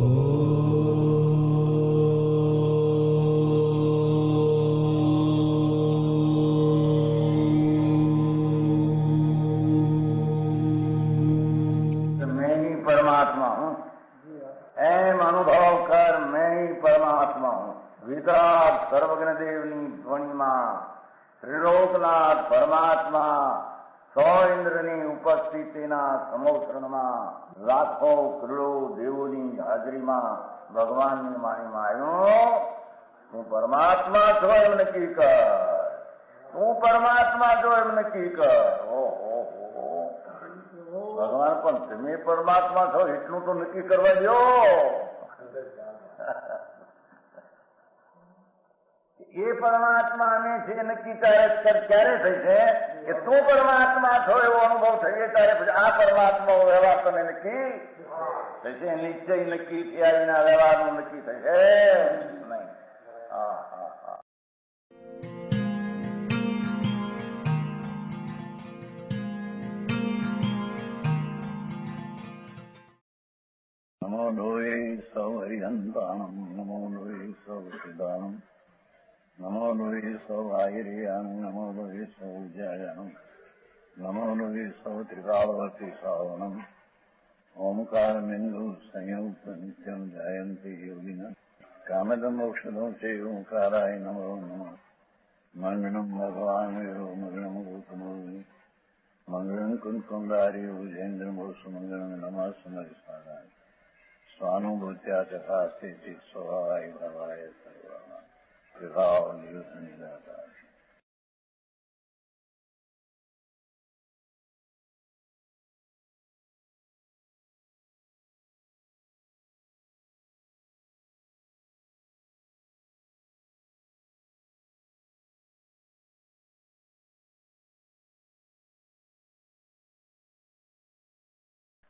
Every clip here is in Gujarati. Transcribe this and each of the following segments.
मैं ही परमात्मा हूँ, एम अनुभव कर मैं ही परमात्मा हूँ। वितराग सर्वज्ञ देवनी ध्वनिमा त्रिलोकनाथ परमात्मा સો ઇન્દ્રની ઉપસ્થિતિના સમોત્સરણમાં લાખો કરોડો દેવોની હાજરીમાં ભગવાનની વાણીમાં આવ્યો, તું પરમાત્મા છો એમ નક્કી કર, તું પરમાત્મા છો એમ નક્કી કર. ઓહો, ભગવાન પણ તમે પરમાત્મા છો એટલું તો નક્કી કરવા દો. એ પરમાત્માને છે નક્કી ક્યારે થઈ છે કે તું પરમાત્મા છો એવો અનુભવ થઈએ ત્યારે પછી આ પરમાત્મા વ્યવહાર તમે નક્કી થશે. નિશ્ચય નક્કી થયા વિના વ્યવહારનું નક્કી થશે નહીં. હા હા હા. નમો લોહે સૌ હરિહંતાણમ, નમો લોહે સૌ સિદ્ધાણમ, નમો લોહે સૌ આયર્યાન, નમો લોહે સૌ જયાન, નમો લોહે સૌ ત્રિકાળવતી શ્રાવણમ. ઓમકાર બિંદુ સંયુક્ત નિત્યમ જયંતી યોગિન કામદમ ઔષધો છે ઓંકારાય નમો નમઃ. મંગળમ ભગવાન વીરો મંગળમ ગૌતમોર્મિ મંગળમ કુંકુંડારી ભુજેન્દ્ર મોસુ મંગળમ નમઃ સમરિસારાય સ્વાનુભૂત્યા તથા સ્થિતિ સ્વભાવાય ભવાય સર્વમાં વિભાવ નિયુદ્ધ નિરાકાર.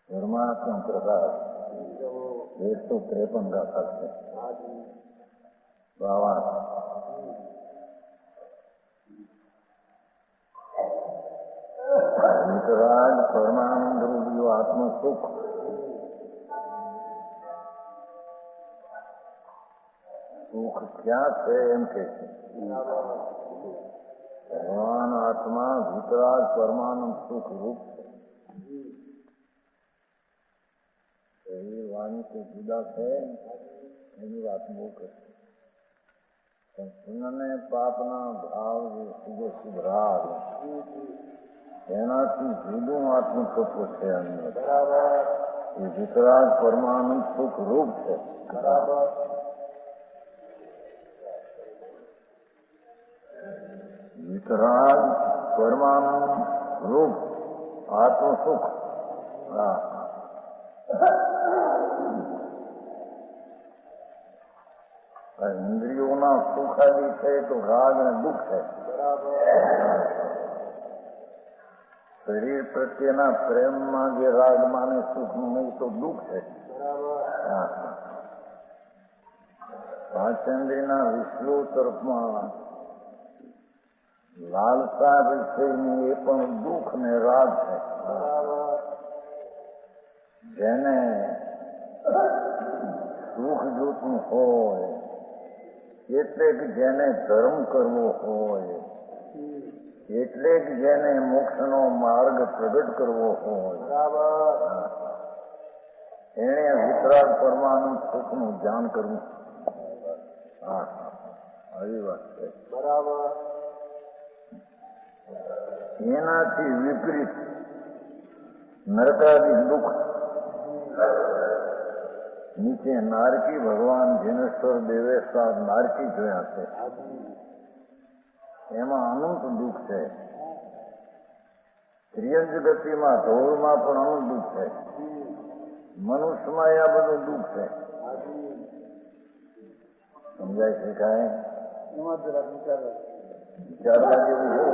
परमात्मा प्रकाश 153 का सत्य बाबा वितराग परमानंद रूपी आत्म सुख सुख क्या છે એમ કે ભગવાન આત્મા વિતરાગ પરમાનંદ સુખ રૂપ છે. શરીર વાણી તો જુદા છે એની વાત બહુ કરશે, પણ પુણ્યને પાપના ભાવ જે શુભ શુભ રાગ એનાથી જુદું આત્મ તત્વ છે અંદર. એ વિતરાગ પરમાનંદ સુખ રૂપ છે. વિતરાગ પરમાનંદ રૂપ આત્મ સુખ. ઇન્દ્રિયોના સુખ આદિ છે તો રાગ અને દુઃખ છે. શરીર પ્રત્યેના પ્રેમમાં જે રાગ માને સુખ નહીં તો દુઃખ છે. પાંચેન્દ્રિયના વિષયો તરફમાં લાલસા વિષયની એ પણ દુઃખ ને રાગ છે. જેને સુખ જોતું હોય એટલે કે જેને ધર્મ કરવો હોય, એટલે કે જેને મોક્ષનો માર્ગ પ્રગટ કરવો હોય એને વિતરાગ પરમાનંદ સુખનું ધ્યાન કરવું. હા આવી વાત છે. બરાબર. એનાથી વિપરીત નરકાદી દુઃખ નીચે નારકી ભગવાન જીનેશ્વર દેવેશ્વર નારકી જોયા છે. એમાં અનંત દુઃખ છે. ત્રિયંજ ગતિમાં ઢોરમાં પણ અનંત દુઃખ છે. મનુષ્યમાં આ બધું દુઃખ છે. સમજાય છે કાંઈ? વિચારવા જેવું છે.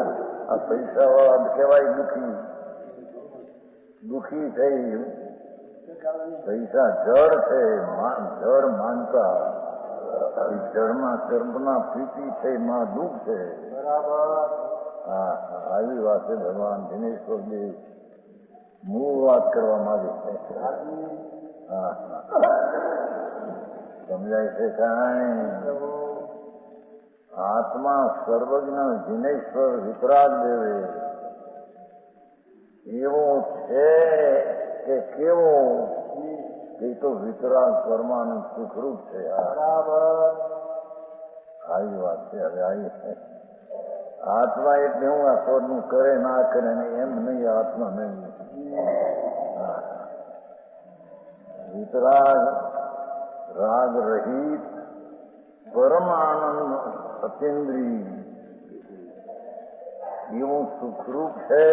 આ પૈસા વાળા કહેવાય દુઃખી, દુઃખી થઈ પૈસા જળ છે, જળ માનતા જળમાં કર્મના પ્રીતિ છે, માં દુઃખ છે. હા આવી વાત છે. ભગવાન દિનેશ્વર દેવ મૂળ વાત કરવા માંગે છે. હા સમજાય છે કાંઈ? આત્મા સર્વજ્ઞ જિનેશ્વર વિતરાગ દેવે એવો છે કે કેવો? એ તો વિતરાગ પરમાનું સુખરૂપ છે. બરાબર, આવી વાત છે. હવે આવી છે આત્મા એટલે હું આ સ્વરનું કરે ના કરે ને એમ નહીં. આત્મા નહીં, વિતરાગ રાગ રહિત પરમ આનંદ અતિન્દ્રિય એવું સુખરૂપ છે.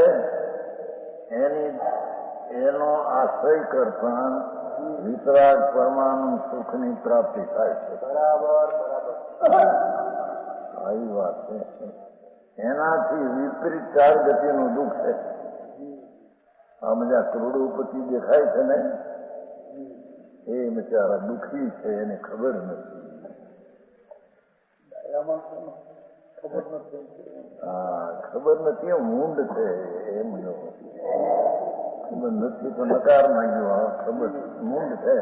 એનો આશ્રય કરતા વિતરાગ પરમાનંદ સુખની પ્રાપ્તિ થાય છે. બરાબર, બરાબર, આવી વાત છે. એનાથી વિપરીત ચાર ગતિનું દુઃખ છે. આ બધા કરોડોપતિ દેખાય છે ને, એ બિચારા દુઃખી છે, એને ખબર નથી. હા, ખબર નથી, મૂંડ છે એમ જો. ખબર નથી તો નકાર માંગ્યો, ખબર મૂંડ છે.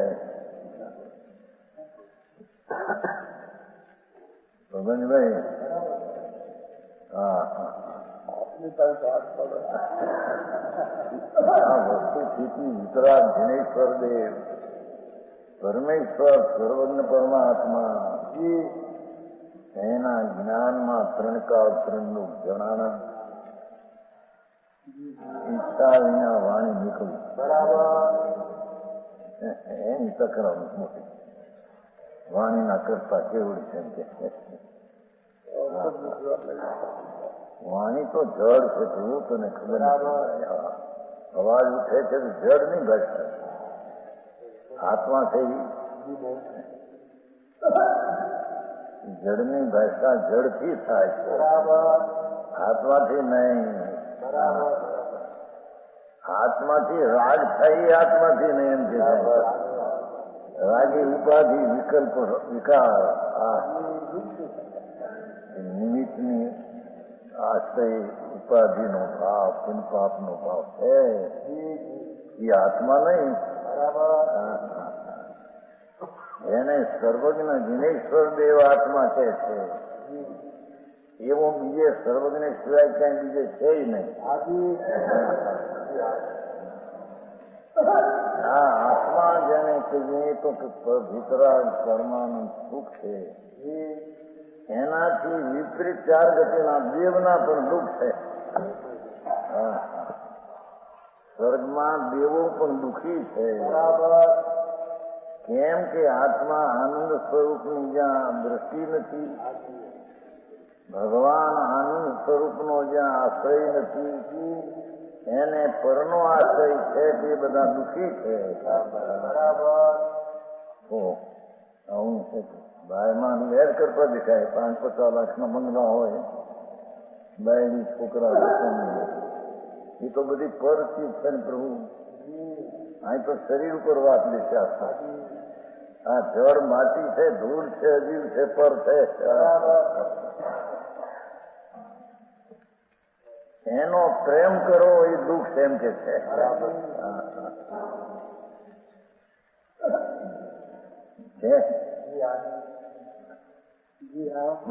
ભગવાનભાઈ, હા વસ્તુ સ્થિતિ વિતરાગ જિનેશ્વર દેવ પરમેશ્વર સર્વજ્ઞ પરમાત્મા એના જ્ઞાનમાં ત્રણ કાળ ત્રણનું જણાણા. ઈચ્છા વિના વાણી નીકળી. બરાબર, એની તકરાર મોટી. વાણીના કરતા કેવડી છે એમ કે વાણી તો જળ છે, એવું તને ખબર. અવાજ ઉઠે છે તો જળ નહીં ઘટે. આત્મા થઈ જળની ભાષા જળથી થાય છે, આત્માથી નહીં. આત્માથી રાગ થાય, આત્માથી નહીં એમ કે રાગી ઉપાધિ વિકલ્પ વિકાર નિમિત્તની આશ્રય ઉપાધિનો ભાવ પુનપાપનો ભાવ છે. એ આત્મા નહીં. એને સર્વજ્ઞ જિનેશ્વર દેવ આત્મા કહે છે. એવો બીજે સર્વજ્ઞ સિવાય ક્યાંય બીજે છે નહીં. હા, આત્મા જેને કહીએ તો વિતરાગ પરમાનંદ સુખ છે. એનાથી વિપરીત ચાર ગતિના દેવના પણ દુઃખ છે. સ્વર્ગમાં દેવો પણ દુઃખી છે. કેમ કે આત્મા આનંદ સ્વરૂપની જ્યાં દ્રષ્ટિ નથી, ભગવાન આનંદ સ્વરૂપનો જ્યાં આશ્રય નથી, એને પરનો આશ્રય છે, તે બધા દુઃખી છે. બરાબર. આવું છે. બાયમાં લેર કરતા દેખાય. 5-50 લાખના બંગલા હોય, બાયની છોકરા એ તો બધી પરચિત છે ને પ્રભુ. અહીં તો શરીર ઉપર વાત લેશે. આ જળ માટી છે, ધૂળ છે, અજીવ છે, પર છે. એનો પ્રેમ કરો એ દુઃખ એમ કે છે.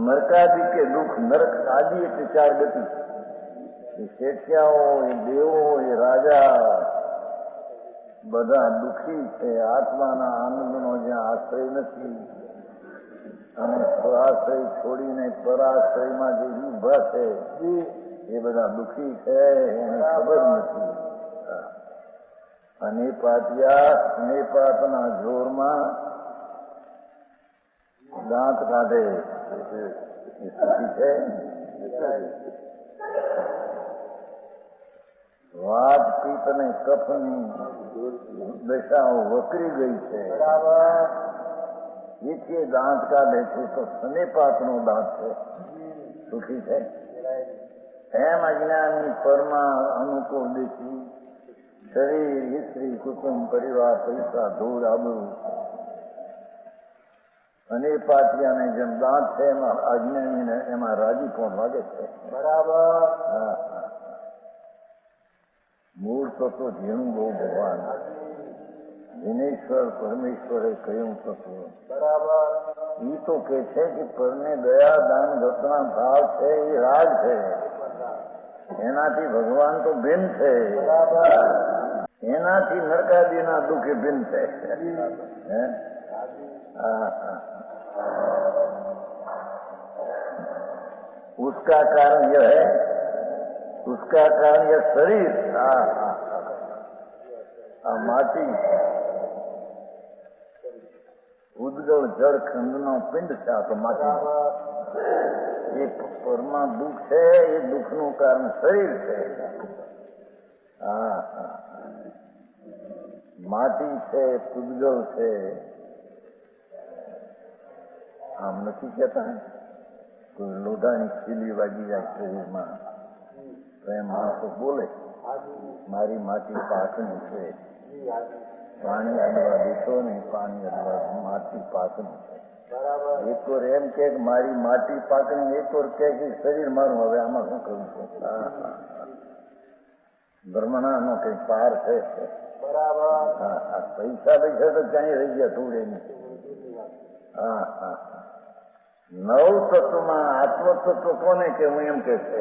નરકાદિ કે દુઃખ. નરક આદિ એટલે ચાર ગતિ. એ શેઠિયાઓ, એ દેવો, એ રાજા બધા દુઃખી છે. આત્માના આનંદનો જ્યાં આશ્રય નથી અને સ્વાશ્રય છોડીને પરાશ્રયમાં જે ઉભા છે એ બધા દુઃખી છે. એને ખબર નથી. અને પાતના જોરમાં દાંત કાઢે એ સ્થિતિ છે. વાત પિત્ત અને કફની દશાઓ વકરી ગઈ છે. એથી દાંત કાઢે છે તો સ્નેપાતનો દાંત છે, સુખી છે. એમ અજ્ઞાની પરમાં અનુકૂળ દેખી શરીર, સ્ત્રી, કુટુંબ, પરિવાર, પૈસા, ધૂળ, આબરૂ અને પાટિયાને જેમ દાંત છે એમાં અજ્ઞાનીને એમાં રાજી પણ લાગે છે. બરાબર. મૂળ તો ઝીણું બહુ ભગવાન. દિનેશ્વર પરમેશ્વરે કહ્યું તત્વ બરાબર. એ તો કે છે કે પરને દયા દાન દત્તના ભાવ છે એ રાગ છે, એનાથી ભગવાન તો ભિન્ન છે, એનાથી નરકાદીના દુઃખ ભિન્ન છે. उसका कारण यह है, उसका कारण यह शरीर. આ માટી ઉદગળ જળ ખંડનો પિંડ છે. આ તો માટી એ પરમાં દુઃખ છે, એ દુઃખનું કારણ શરીર છે. માટી છે, ઉદગળ છે. આમ નથી કહેતા કોઈ લોઢાની ખીલી વાગી જાય શરીરમાં તો એમ માણસો બોલે મારી માટી પાકની છે. પાણી અડવા દેશો નહીં, પાણી અડવા માટી પાકની છે. એક વાર એમ કે મારી માટી પાકણી, એક વાર કે શરીર મારું. હવે આમાં શું કરું છું? બ્રહ્મણાનો કઈ પાર છે. પૈસા પૈસા તો ક્યાંય રહી ગયા થોડે નહીં. નવ તત્વમાં આત્મતત્વ કોને કે હું એમ કે છે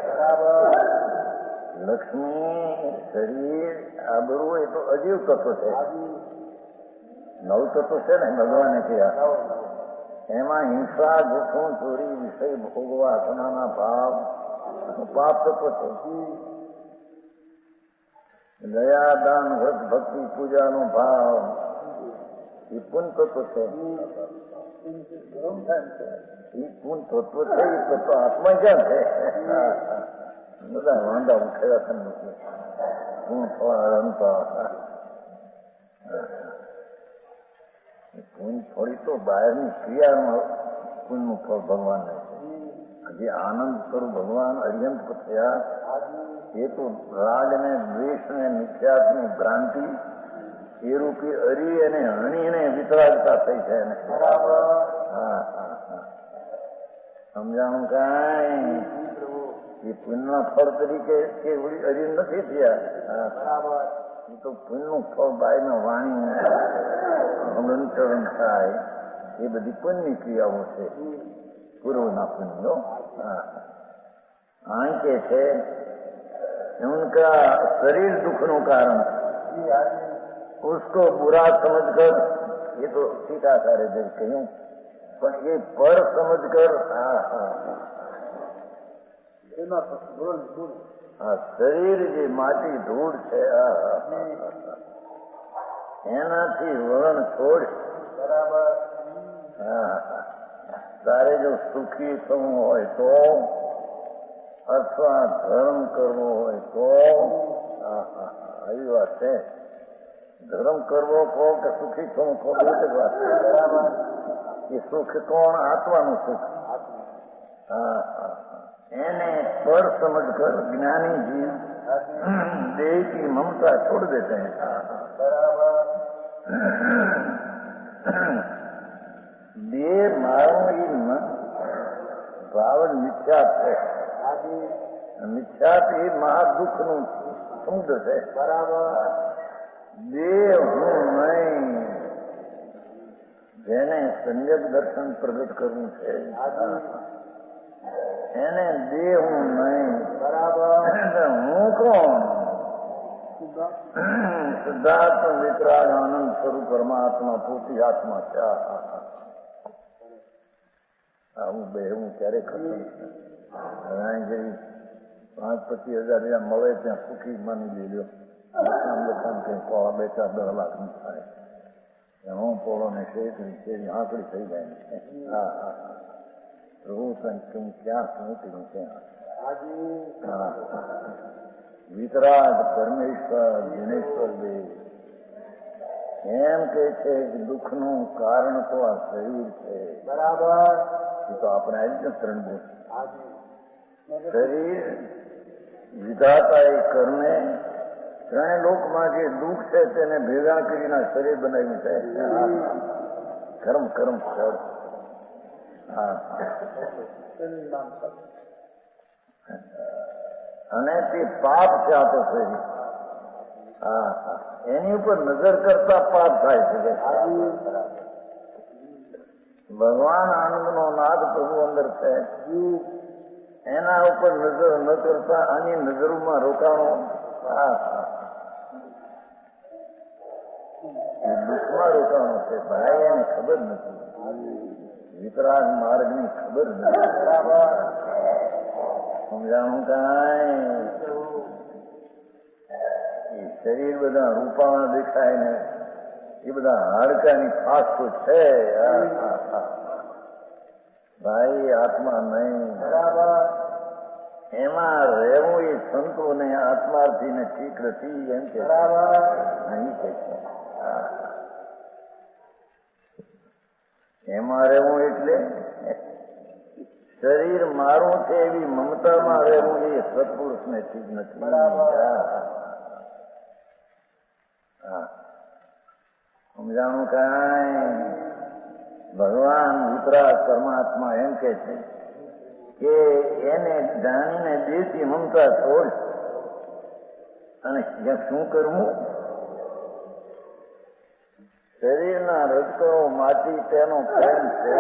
લક્ષ્મી, શરીર, આબરૂ એ તો અજીવ તત્વ છે. નવ તત્વ છે ને ભગવાને કહ્યા. એમાં હિંસા, જૂઠું, ચોરી, વિષય ભોગવા, વાસનાના ભાવ પાપ તત્વ છે. દયા, દાન, વ્રત, ભક્તિ, પૂજાનો ભાવ એ પુન તત્વ છે. એ પુન તત્વ છે. એ તત્વ આત્મા ક્યાં છે? બધા વાંધા ઉઠેલા છે નથી. પૂન ફળ અનંતા. પૂન થોડી તો બહારની ક્રિયામાં પૂનનું ફળ ભગવાનને છે. જે આનંદ સ્વરૂપ ભગવાન અર્યંત થયા એ તો રાગ ને દ્વેષ ને મિથ્યાત્મની ભ્રાંતિ એ રૂપી અરી અને હણીને વિતરાગતા થઈ છે. સમજાણું કાંઈ એ પુણ્યના ફળ તરીકે કે અરી નથી થયા. એ તો પુણ્યનું ફળ બાયમાં વાણી હલનચલન થાય એ બધી પુણ્યની ક્રિયાઓ છે. પૂર્વના પુણ્યો આંકે છે. उनका शरीर दुखનું કારણ उसको बुरा समझकर, ये तो टीकाकारे जब कहूं, पर ये पर समझकर શરીર જે માટી ધૂળ છે એનાથી વલણ છોડ. તારે જો સુખી થવું હોય તો અથવા ધર્મ કરવો હોય તો આવી વાત છે. ધર્મ કરવો કહો કે સુખી થવું કહો, એક જ વાત છે. એ સુખ કોણ? આત્માનું સુખ. એને પર સમજ કર જ્ઞાની જીવ देह की ममता छोड़ देते हैं. देह मारने रावण मिथ्या है. મિથ્યાત એ મહાદુઃખ નું સમુદ્ર છે. દેહ હું નહીં. જેને સંયમ દર્શન પ્રગટ કરવું છે એને દેહ હું નહીં. હું કોણ? શુદ્ધાત્મ વિતરાગ આનંદ સ્વરૂપ પરમાત્મા પોતી આત્મા છે. હું બે હું ક્યારે ખતમ જેવી 5-25,000 મળે ત્યાં સુખી માની લીધો. લખાણ કઈ પોળા 2-4-10 લાખ નું થાય. હું પોળો ને શેરી આંકડી થઈ જાય છે. હું કઈ ક્યાં પહોંચ્યું ત્યાં. વિતરાગ પરમેશ્વર દિનેશ્વર દેવ એમ કે છે કે દુઃખનું કારણ તો આ શરીર છે. બરાબર. એ તો આપણે આવી જ ત્રણ ગુણ. શરીર વિધાતા એ કર્મે ત્રણે લોકમાં જે દુઃખ છે તેને ભેગા કરીને શરીર બનાવ્યું છે. કર્મ કર્મ ફળ. અને તે પાપ છે આ તો શરીર. એની ઉપર નજર કરતા પાપ થાય છે. ભગવાન આનંદનો નાદ પ્રભુ અંદર છે, એના ઉપર નજર ન કરતા આની નજરોમાં રોકાણો દુઃખમાં રોકાણો છે. ભાઈ એને ખબર નથી, વિતરાગ માર્ગની ખબર નથી. સમજાણું કાંઈ? શરીર બધા રૂપાણા દેખાય ને એ બધા હાડકાની ફાસ્ટ છે. ભાઈ આત્મા નહીં. એમાં રહેવું એ સંતોને આત્માર્થી ને ઠીક નથી એમ કે નહીં કે છે. એમાં રહેવું એટલે શરીર મારું છે એવી મમતામાં રહેવું એ સત્પુરુષ ને ઠીક નથી. સમજાણું કાંઈ? ભગવાન વિતરાગ પરમાત્મા એમ કે છે કે એને જાણીને દેશી મમતા છોડ અને શું કરવું? શરીરના રજકણો માટી તેનો પ્રેમ છે.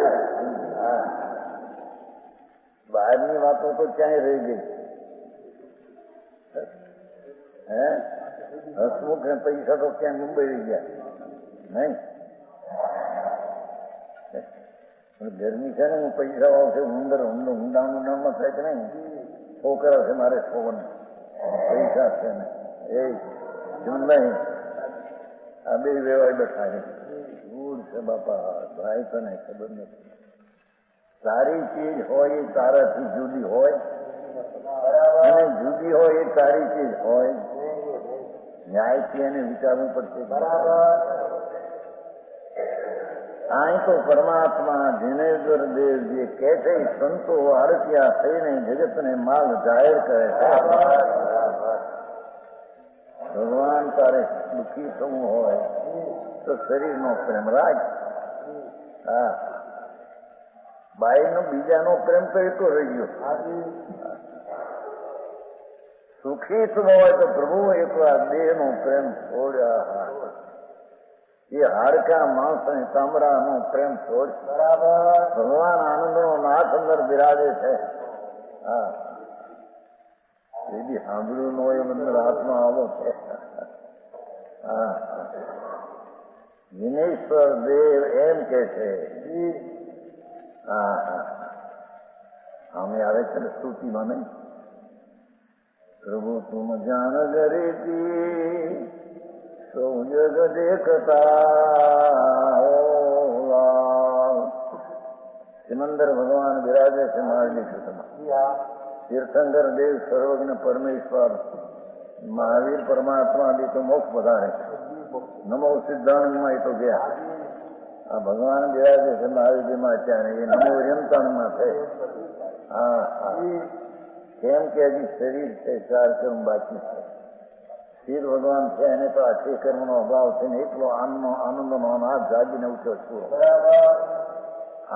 બહારની વાતો તો ક્યાંય રહી ગઈ. હસમુખ ને પૈસા તો ક્યાં મુંબઈ રહી ગયા નહીં. ગરમી છે ને હું પૈસા આવશે ઊંડાનું નામમાં થાય કે નહીં. છોકરા છે મારે છોકરાને પૈસા છે ને એ નહીં. આ બે વેવાય બેઠા છે. દૂર છે બાપા. ભાઈ તને ખબર નથી. સારી ચીજ હોય એ તારાથી જુદી હોય અને જુદી હોય એ સારી ચીજ હોય. ન્યાયથી એને વિચારવું પડશે. અહીં તો પરમાત્મા જીનેશ્વર દેવ જે કે છે સંતો આરત્યા થઈને જગતને માલ જાહેર કરે છે. ભગવાન તારે દુઃખી થવું હોય તો શરીરનો પ્રેમ રાખ. બાઈનો બીજાનો પ્રેમ તો એટલો રહી ગયો. સુખી થવું હોય તો પ્રભુ એકવાર દેહનો પ્રેમ છોડ્યા. એ હાડકા માણસ અને ચામડાનો પ્રેમ છોડ. ભગવાન આનંદનો નાથ અંદર બિરાજે છે. એ બી સાંભળ્યું ન હોય અંદર હાથમાં આવો છે. જીનેશ્વર દેવ એમ કે છે. અમે આવે છે ને સ્તુતિમાં નહીં. પ્રભુ તુમ જાન ગરીતી સૌ જગ દેખતા. સિમંદર ભગવાન બિરાજે છે માર્ગી ક્ષેત્રમાં. તીર્થંકર દેવ સર્વજ્ઞ પરમેશ્વર મહાવીર પરમાત્મા બી તો મોક્ષ વધારે. નમો સિદ્ધાંતમાં એ તો ગયા. આ ભગવાન બિરાજે છે મહાવીરમાં અત્યારે એ નમો યંત્રણમાં છે. કેમ કે હજી શરીર છે, 4 કર્મ બાકી છે. શિર ભગવાન છે એને તો આ 6 કર્મનો અભાવ છે ને એટલો આનંદનો નાદ જાગીને ઉઠ્યો છું.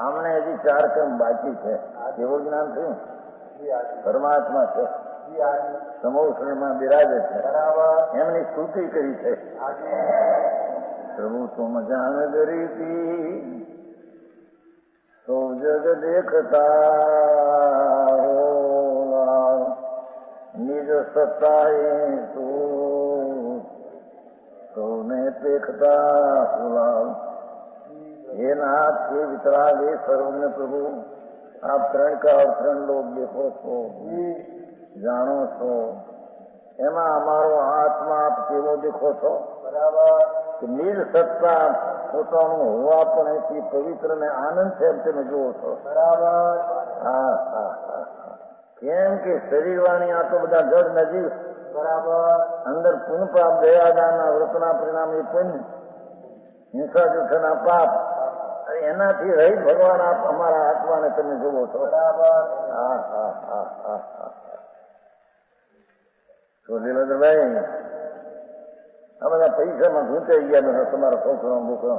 આમને હજી 4 કર્મ બાકી છે. કેવું જ્ઞાન થયું? પરમાત્મા છે, સમોષણમાં બિરાજે છે, એમની સ્તુતિ કરી છે. પ્રભુ તુમ જાન ગરીતી સૌ જગ દેખતા. નિજ સત્તાએ તું સૌને દેખતા ફુલાવ. हे नाथ, हे वितराग, हे सर्वज्ञ प्रभु, आप 3 का और 3 लोग देखो છો, જાણો છો. એમાં અમારો આત્મા આપ કેવો દેખો છો? બરાબર. નિજ સત્તા પોતાનું હોવા પણ એથી પવિત્ર ને આનંદ છે એમ તમે જુઓ છો. બરાબર. કેમ કે શરીરવાણી આ તો બધા જડ નજીક. બરાબર. અંદર પુણ્ય પાપ દયાદાનના વ્રતના પરિણામે પુણ્ય, હિંસા જૂઠના પાપ, એનાથી રહી ભગવાન આપ અમારા આત્માને તમે જુઓ છો. બરાબર. તો દિલંદરભાઈ, આ બધા પૈસામાં ઘૂંચાઈ ગયા બધા તમારા છોકરા બોકરા.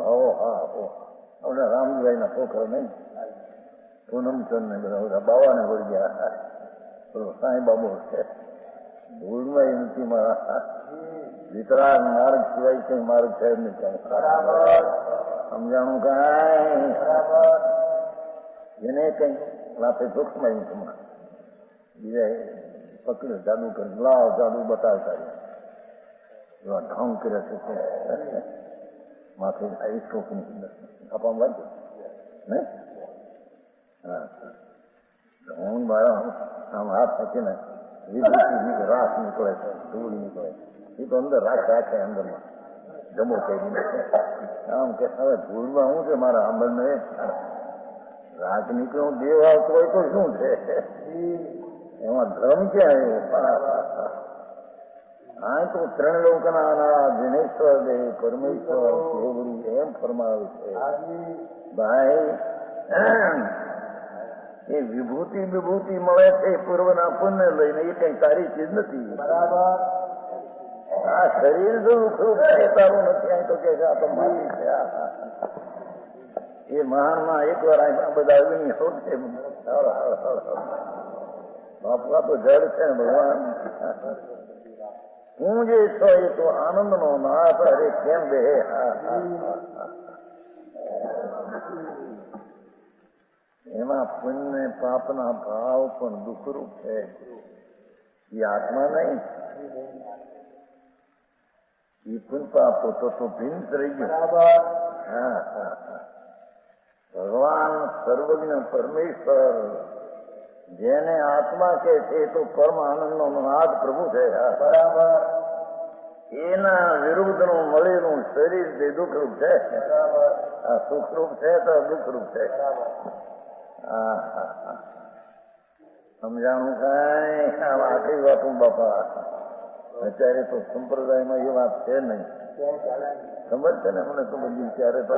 આપણે રામજીભાઈ ના છોકરા નહીં, પૂનમચંદ ને બધા બાવાને વળી ગયા. સાંઈ બાબુ છે, ધૂળમાં નથી મારા વિતરાગ માર્ગ સિવાય કઈ માર્ગ છે જ નહીં. સમજાણું કાંઈ એને કઈ વાપે દુઃખમાં એવું બીજા પકડ્યો જાદુ કરી લાવ જાદુ બતાવતા એવા ઢોંગ કરે છે માથે આવી શોખની આપવામાં વાંચ્યું ને. હું મારા આમ હાથ મૂકીને વિભૂતિ રાખ નીકળે છે, ધૂળ નીકળે એ તો અંદર રાખ રાખે અંદરમાં જમો કરીને આમ કે હવે ધૂળમાં શું છે મારા આંબળને રાખ નીકળ્યો દેવ આવતો હોય તો શું છે એમાં ધર્મ ક્યાં આવ્યો? આ તો ત્રણ લોકના દિનેશ્વર દેવ પરમેશ્વર દેવડી એમ ફરમાવે છે ભાઈ. એ વિભૂતિ વિભૂતિ મળે છે પૂર્વના પુણ્ય લઈને, એ કઈ સારી ચીજ નથી. આ શરીર જો ઉખડું છે તારું નથી. અહીં તો કે આ તો મારી છે. એ મહાનમાં એક વાર આ બધા આવીને છે બાપા તો જડ છે ને ભગવાન. હું જે છો એ તો આનંદ નો નાથ. અરે કેમ બે એમાં પુણ્ય પાપના ભાવ પણ દુઃખરૂપ છે. એ આત્મા નહીં. એ પુણ્ય પાપ તો ભિન્ન રહી ગયું. ભગવાન સર્વજ્ઞ પરમેશ્વર જેને આત્મા કે છે તો પરમ આનંદ નો નાદ પ્રભુ છે. એના વિરુદ્ધ નું મળેલું શરીર તે દુઃખરૂપ છે. આ સુખરૂપ છે તો દુઃખરૂપ છે. સમજાણું કઈ આખી વાતું બાપા. અત્યારે તો સંપ્રદાયમાં એ વાત છે નહીં. ખબર છે ને મને તો બધી ત્યારે તો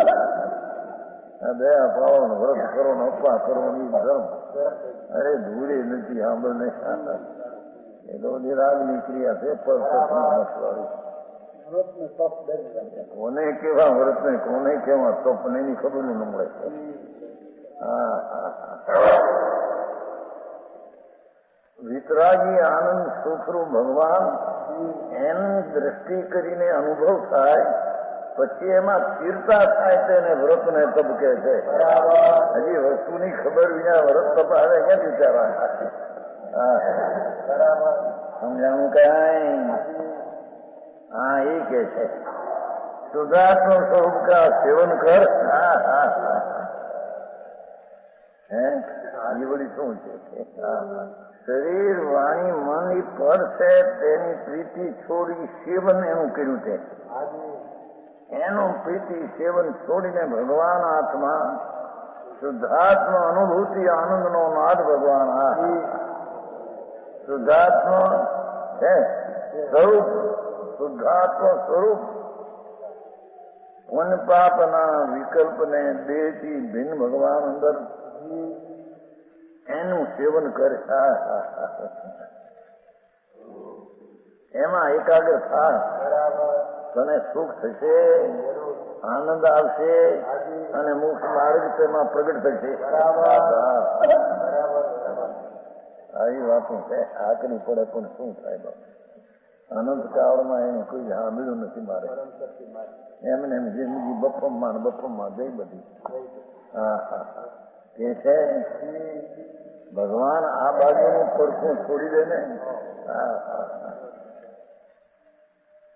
દયા પાવો ને વ્રત કરો ને અપવા કરો એ ધર્મ. અરે ધૂળે નથી સાંભળ ને એ તો બધી રાગની ક્રિયા છે. કોને કેવા વ્રત ને કોને કેવા તપ ને એની ખબર ન મળે. વિતરાગી આનંદ સુખરૂપ ભગવાન એની દ્રષ્ટિ કરીને અનુભવ થાય પછી એમાં સ્થિરતા થાય તેને વ્રત ને તપ કે છે. હજી વસ્તુની ખબર વિના વ્રત તપ આવે ક્યાં વિચારવા? સમજાણું કઈ? હા એ કે છે શુદ્ધાત્મ સ્વરૂપ કા સેવન કર. હે એ બધી શું છે? શરીર વાણી મન એ પર છે તેની પ્રીતિ છોડી સેવન એનું કર્યું છે. એનું પ્રીતિ સેવન છોડીને ભગવાન આત્મા શુદ્ધાત્મ અનુભૂતિ આનંદ નો નાદ ભગવાન. શુદ્ધાત્મ છે સ્વરૂપ. શુદ્ધાત્મ સ્વરૂપ પુણ્ય પાપના વિકલ્પને દેહથી ભિન્ન ભગવાન અંદર એનું સેવન કરે. એમાં એકાગ્ર થાય તને સુખ થશે, આનંદ આવશે અને મુક્ત માર્ગ તેમાં પ્રગટ થશે. આવી વાતો છે. આકરી પડે પણ શું થાય? અનંત કાળમાં એને કોઈ સાંભળ્યું નથી મારે. એમને એમ જિંદગી બપમાં જઈ બધી. તે છે ભગવાન આ બાજુનું પડખું છોડી દે ને,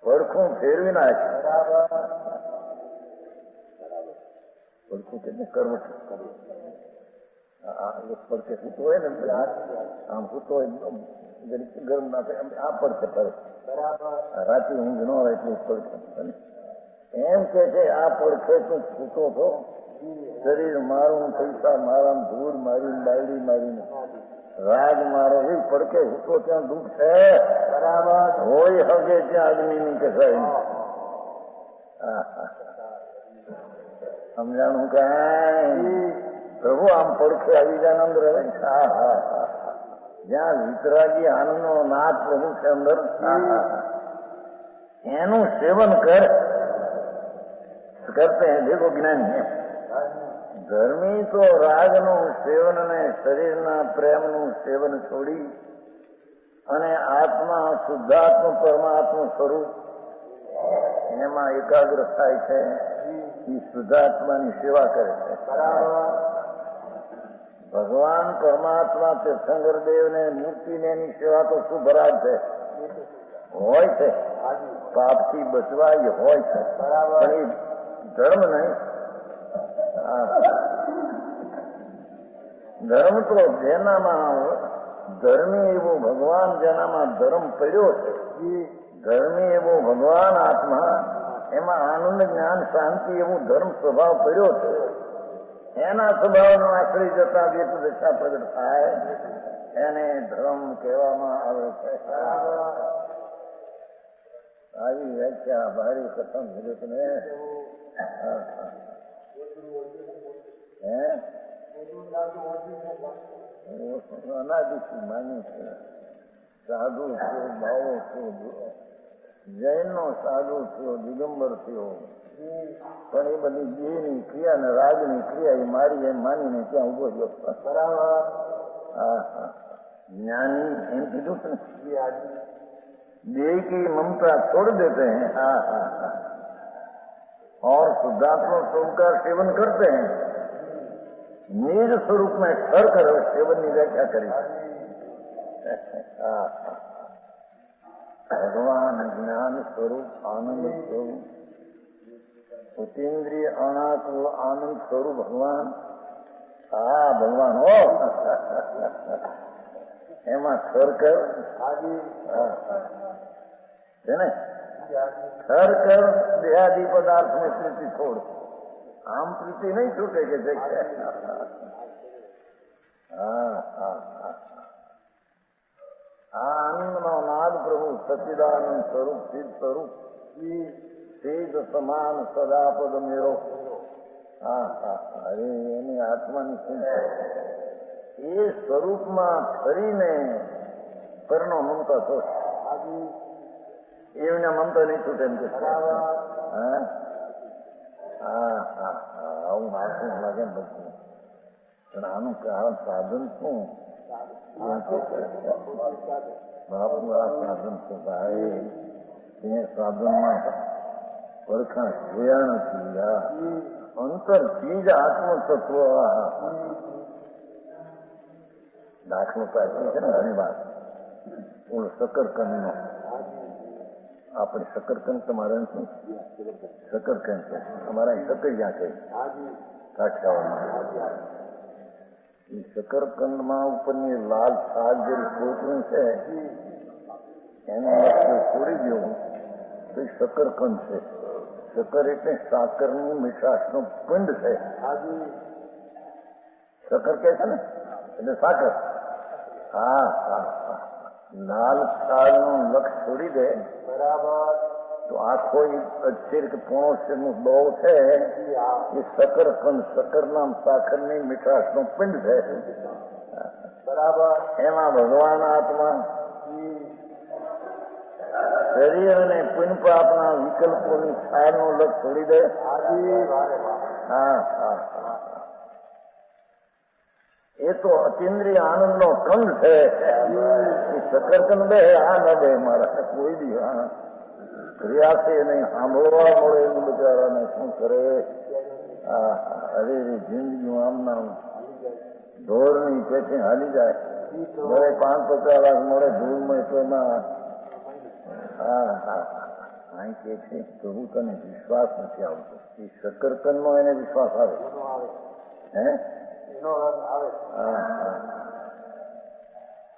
પડખું ફેરવી નાખે. પડખું કેટલે કરવું પડખે સૂતો હોય ને આમ સૂતો હોય ગરમ નાખે આ પડખે ફરે. રાતે ઊંઘ ન હોય એટલું પડખે એમ કે છે આ પડખે તું સૂતો છો. શરીર મારું, પૈસા મારા, ધૂળ મારી, બાયડી મારીને રાગ મારો એ પડકે સૂતો ત્યાં દુઃખ છે. હોય હગે ત્યાં આદમીની કસાય. સમજાણું કઈ? પ્રભુ આમ પડખે આવી જાય અંદર રહે. જ્યાં વિતરાગી આનંદ નો નાદ પ્રભુ છે અંદર, એનું સેવન કરતે દેખો જ્ઞાની. ધર્મી તો રાગનું સેવન અને શરીરના પ્રેમનું સેવન છોડી અને આત્મા શુદ્ધાત્મ પરમાત્મા સ્વરૂપ એમાં એકાગ્ર થાય છે. એ શુદ્ધાત્માની સેવા કરે છે. ભગવાન પરમાત્મા તીર્થંકર દેવને મુક્તિને એની સેવા તો શું ભરાવ છે, હોય છે. પાપથી બચવા એ હોય છે, પણ એ ધર્મ નહીં. ધર્મ તો જેનામાં ધર્મી એવો ભગવાન, જેનામાં ધર્મ પડ્યો છે, ધર્મી એવો ભગવાન આત્મા, એમાં આનંદ જ્ઞાન શાંતિ એવું ધર્મ સ્વભાવ પડ્યો છે. એના સ્વભાવનો આશ્રય જતા વેત દશા પ્રગટ થાય એને ધર્મ કહેવામાં આવે છે. આવી વ્યાખ્યા ભારી કથમ જગતને અનાદિથી માની છે. સાધુ થયો, બાવો થયો, જૈનનો સાધુ થયો, દિગંબર થયો, પણ એ બધી દેહની ક્રિયા ને રાગની ક્રિયા એ મારી એમ માનીને ત્યાં ઉભો ગયો. બરાબર. હા હા, જ્ઞાની એમ કીધું છે ને, देह की ममता छोड़ देते हैं. हाँ हाँ हाँ, और शुद्धात्मा स्वरूप का सेवन करते हैं. निज स्वरूप में ठहर कर सेवन की व्याख्या करी. भगवान ज्ञान स्वरूप, आनंद स्वरूप, उतीन्द्रिय अनात्म आनंद स्वरूप भगवान. હા ભગવાન હો, એમાં ઠર કર છે ને, ઠર કર દેહાદી પદાર્થ में प्रीति छोड़. આમ પ્રીતિ નહીં છૂટે કે જગ્યા. હા હા હા, આ આનંદનો નાદ પ્રભુ સચ્ચિદાનંદ સ્વરૂપ, સિદ્ધ સ્વરૂપ, સિદ્ધ સમાન સદાપદ મેળો. હા હા, અરે એની આત્માની ચિંતા એ સ્વરૂપમાં ફરીને પરનો મમતા થશે. એમના મમતા નહીં છૂટે એમ કે. હા હા હા, આવું માથું લાગે ને બધું. પણ આનું કારણ સાધન શું? બાપુ આ સાધન છે ભાઈ, તે સાધનમાં પરખા જોયા નથી. અંતરથી જ આત્મ તત્વ. દાખલો તો આપ્યો છે ને ઘણી વાર, ઓલો શકરકંદ નો. આપણે શકરકંદ તમારે શું? શકરકંદ છે અમારા શકરિયા છે કાઠિયાવાડમાં. એ શકરકંદમાં ઉપરની લાલ શાક જે કોતરું છે એને છોડી દેવું તો એ શકરકંદ છે. શક્કર એટલે સાકરની મીઠાશનો પિંડ છે. શક્કર કે છે ને એટલે સાકર. હા હા હા, લાલ છાલ નું લક્ષ છોડી દે બરાબર તો આખો અચ્છેર કે પોણો શેર નું બહુ છે એ શકરકંદ, શક્કર નામ સાકરની મીઠાશનો પિંડ છે. બરાબર. એમાં ભગવાન આત્મા શરીર અને પુણ્ય પાપના વિકલ્પોની છાલનો લક્ષ છોડી દે. હા હા, એ તો અતિન્દ્રિય આનંદ નો કંદ છે. શકરકંદ બે આ ન બે મારા કોઈ દી. હા, ક્રિયા છે નહીં, સાંભળવા મળે એનું બિચારાને શું કરે. હા, અરે જિંદગી આમ નામ ઢોરની પેટે હાલી જાય. ઘરે 5-50 લાખ મળે ધૂળમાં તો એમાં. હા હા, અહીં કે છે પ્રભુ તને વિશ્વાસ નથી આવતો. એ શકરકંદ નો એને વિશ્વાસ આવે. હે,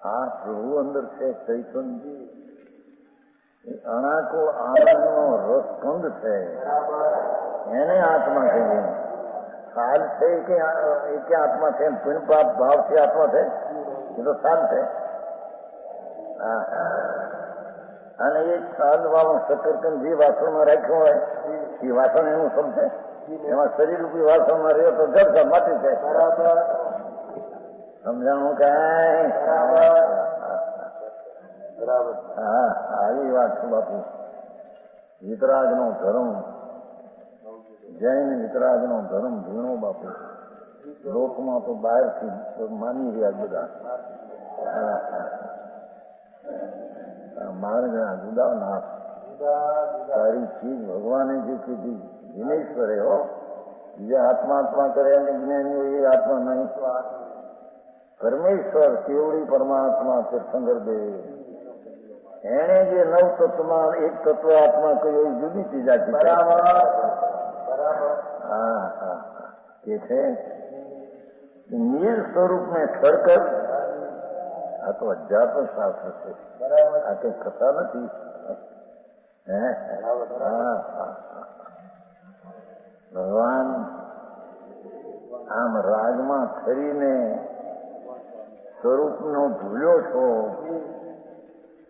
આ પ્રભુ અંદર છે ચૈતન્ય. અણાકો આનંદનો રસકંદ છે, એને આત્મા કહીએ. સાલ છે કે આત્મા છે, પુણ્ય પાપ ભાવ છે આત્મા છે, એ તો સાલ છે. અને એ સાલ વાળું શકરકંદ જે વાસણમાં રાખ્યું હોય એ વાસણ એનું સમજે. એમાં શરીર રૂપી વાસણમાં રહ્યો તો જડ માટી છે. બરાબર, સમજાણું કઈ? બરાબર. હા, આવી વાત છે બાપુ. વિતરાગ નો ધર્મ, જૈન વિતરાગ નો ધર્મ ભીણો બાપુ. લોકમાં તો બહારથી માની રહ્યા બધા. मार्ग जुदा ना सारी चीज भगवान ने जो की दी जिनेश्वर हो જે આત્મા કરે અને જ્ઞાની હોય એ આત્મા નહીં પરમેશ્વર કેવડી પરમાત્મા તીર્થંકર દેવ એને જે નવ તત્વમાં એક તત્વ આત્મા કહ્યું એ જુદી ચીજ આપી હા હા કે છે નીર સ્વરૂપ ને ઠરકર આ તો અધ્યાત્મ શાસ્ત્ર છે આ કઈ કથા નથી હે હા હા ભગવાન આમ રાજમાં ફરીને સ્વરૂપનો ભૂલ્યો છો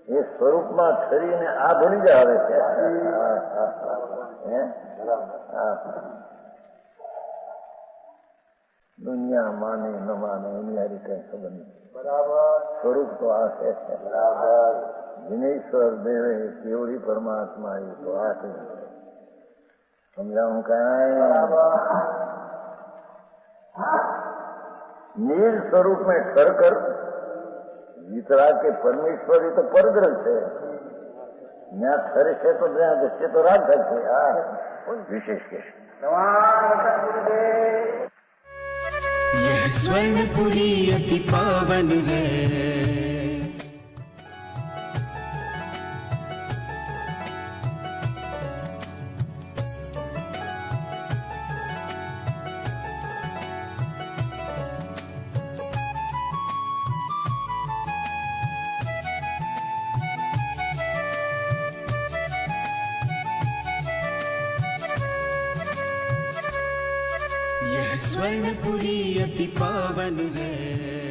એ સ્વરૂપમાં ફરીને આ ભૂલી જ આવે છે દુનિયા માને ન માને એની હારી કઈ સંબંધ સ્વરૂપ તો આ છે વિનેશ્વર દેવે કેવડી પરમાત્મા એ તો આ છે સમજાવું કાંઈ નીર સ્વરૂપ में ठरकर वितरा के परमेश्वर तो परग्रह है यहाँ ठरे છે તો ત્યાં જશે તો રાગ થશે આ વિશેષ કે यह स्वर्णपुरी अति पावन है यह स्वर्णपुरी अति पावन है।